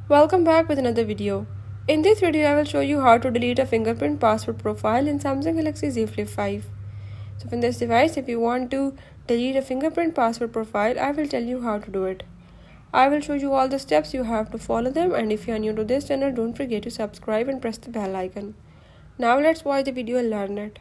Welcome back with another video. In this video, I will show you how to delete a fingerprint password profile in Samsung Galaxy Z Flip 5. So from this device, if you want to delete a fingerprint password profile, I will tell you how to do it. I will show you all the steps, you have to follow them, and if you are new to this channel, don't forget to subscribe and press the bell icon. Now let's watch the video and learn it.